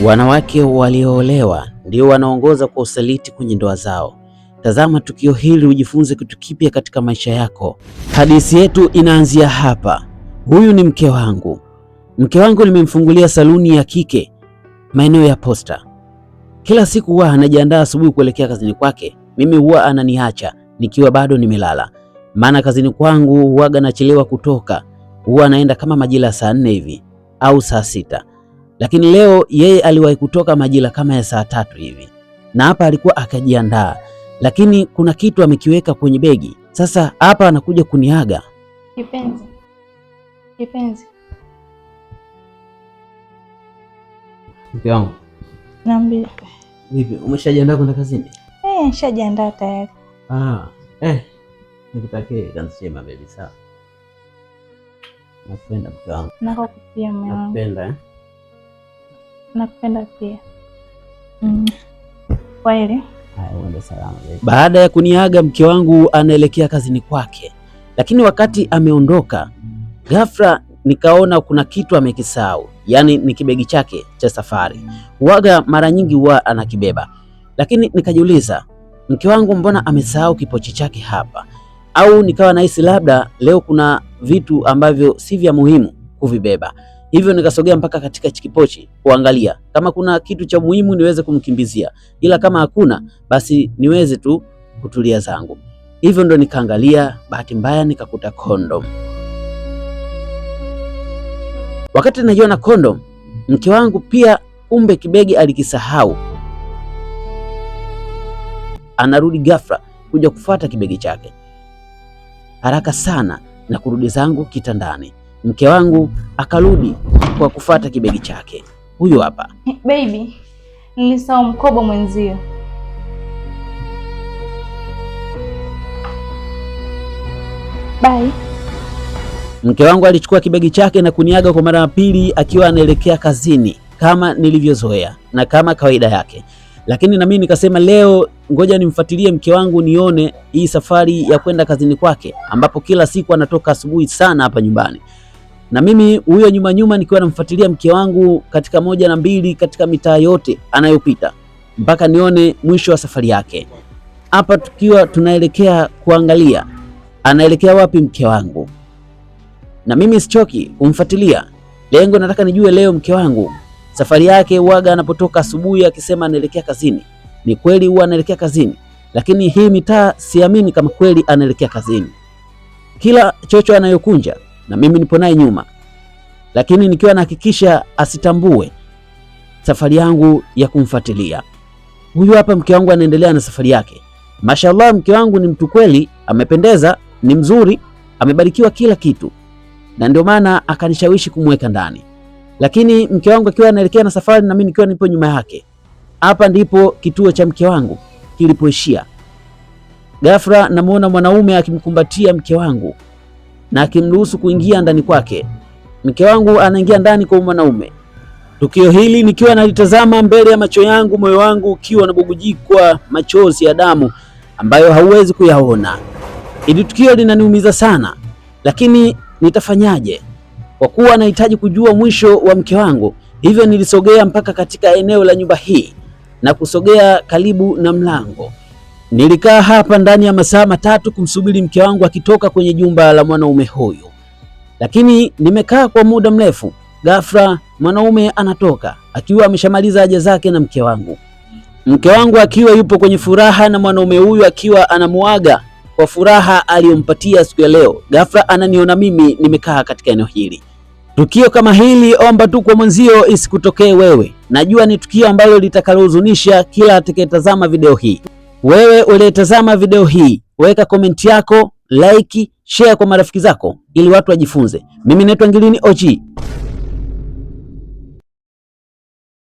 Wanawake walioolewa ndio wanaongoza kwa usaliti kwenye ndoa zao. Tazama tukio hili ujifunze kitu kipya katika maisha yako. Hadithi yetu inaanzia hapa. Huyu ni mke wangu. Mke wangu nimemfungulia saluni ya kike maeneo ya Posta. Kila siku huwa anajiandaa asubuhi kuelekea kazini kwake. Mimi huwa ananiacha nikiwa bado nimelala. Maana kazini kwangu huwaga nachelewa kutoka. Huwa anaenda kama majira saa 4 hivi au saa 6. Lakini leo yeye aliwahi kutoka majira kama ya saa 3 hivi. Na hapa alikuwa akajiandaa. Lakini kuna kitu amekiweka kwenye begi. Sasa hapa anakuja kuniaga. Kipenzi. Kipenzi. Mke wangu. Naambia. Vipi, umeshajiandaa kwenda kazini? Nishajiandaa tayari. Nikutakie kazi njema baby, sawa? Nakupenda mke wangu. Nakupenda mume wangu. Nakupenda Nakupenda pia. Kweli? Haya, uende salama baby. Baada ya kuniaga mke wangu anaelekea kazini kwake. Lakini wakati ameondoka, ghafla nikaona kuna kitu amekisahau. Yaani ni kibegi chake cha safari. Huaga mara nyingi huwa anakibeba. Lakini nikajiuliza, mke wangu mbona amesahau kipochi chake hapa? Au nikawa nahisi labda leo kuna vitu ambavyo si vya muhimu kuvibeba. Hivyo nikasogea mpaka katika kipochi kuangalia kama kuna kitu cha muhimu niweze kumkimbizia, ila kama hakuna basi niweze tu kutulia zangu. Hivyo ndo nikaangalia, bahati mbaya nikakuta kondom. Wakati najiona kondom, mke wangu pia kumbe kibegi alikisahau. Anarudi ghafla kuja kufuata kibegi chake. Haraka sana na kurudi zangu kitandani. Mke wangu akarudi kwa kufuata kibegi chake. Huyu hapa. Baby, nilisahau mkoba mwenzio. Bye. Mke wangu alichukua kibegi chake na kuniaga kwa mara ya pili akiwa anaelekea kazini kama nilivyozoea na kama kawaida yake. Lakini na mimi nikasema leo ngoja nimfuatilie mke wangu nione hii safari ya kwenda kazini kwake, ambapo kila siku anatoka asubuhi sana hapa nyumbani. Na mimi huyo nyuma nikiwa namfuatilia mke wangu katika 1 na 2 katika mitaa yote anayopita mpaka nione mwisho wa safari yake. Hapa tukiwa tunaelekea kuangalia anaelekea wapi mke wangu. Na mimi sichoki kumfuatilia. Lengo nataka nijue leo mke wangu safari yake huaga anapotoka asubuhi akisema anaelekea kazini. Ni kweli huwa anaelekea kazini, lakini hii mitaa siamini kama kweli anaelekea kazini. Kila chocho anayokunja na mimi nipo naye nyuma, lakini nikiwa nahakikisha asitambue safari yangu ya kumfuatilia. Huyu hapa mke wangu anaendelea na safari yake. Mashallah, mke wangu ni mtu kweli, amependeza, ni mzuri, amebarikiwa kila kitu. Na ndio maana akanishawishi kumweka ndani. Lakini mke wangu akiwa anaelekea na safari na mimi nikiwa nipo nyuma yake. Hapa ndipo kituo cha mke wangu kilipoishia. Ghafla namuona mwanaume akimkumbatia mke wangu na akimruhusu kuingia ndani kwake. Mke wangu anaingia ndani kwa mwanaume. Tukio hili nikiwa nalitazama mbele ya macho yangu, moyo wangu ukiwa unabubujikwa machozi ya damu ambayo hauwezi kuyaona. Hili tukio linaniumiza sana, lakini nitafanyaje? Kwa kuwa nahitaji kujua mwisho wa mke wangu, hivyo nilisogea mpaka katika eneo la nyumba hii na kusogea karibu na mlango. Nilikaa hapa ndani ya masaa 3 kumsubiri mke wangu akitoka kwenye jumba la mwanaume huyu. Lakini nimekaa kwa muda mrefu. Ghafla mwanaume anatoka akiwa ameshamaliza haja zake na mke wangu. Mke wangu akiwa yupo kwenye furaha na mwanaume huyu akiwa anamuaga kwa furaha aliyompatia siku ya leo. Ghafla ananiona mimi nimekaa katika eneo hili. Tukio kama hili omba tu kwa mwenzio isikutokee wewe. Najua ni tukio ambalo litakalohuzunisha kila atakayetazama video hii. Wewe uliyetazama video hii, weka komenti yako, like, share kwa marafiki zako ili watu wajifunze. Mimi naitwa Ngilini OG.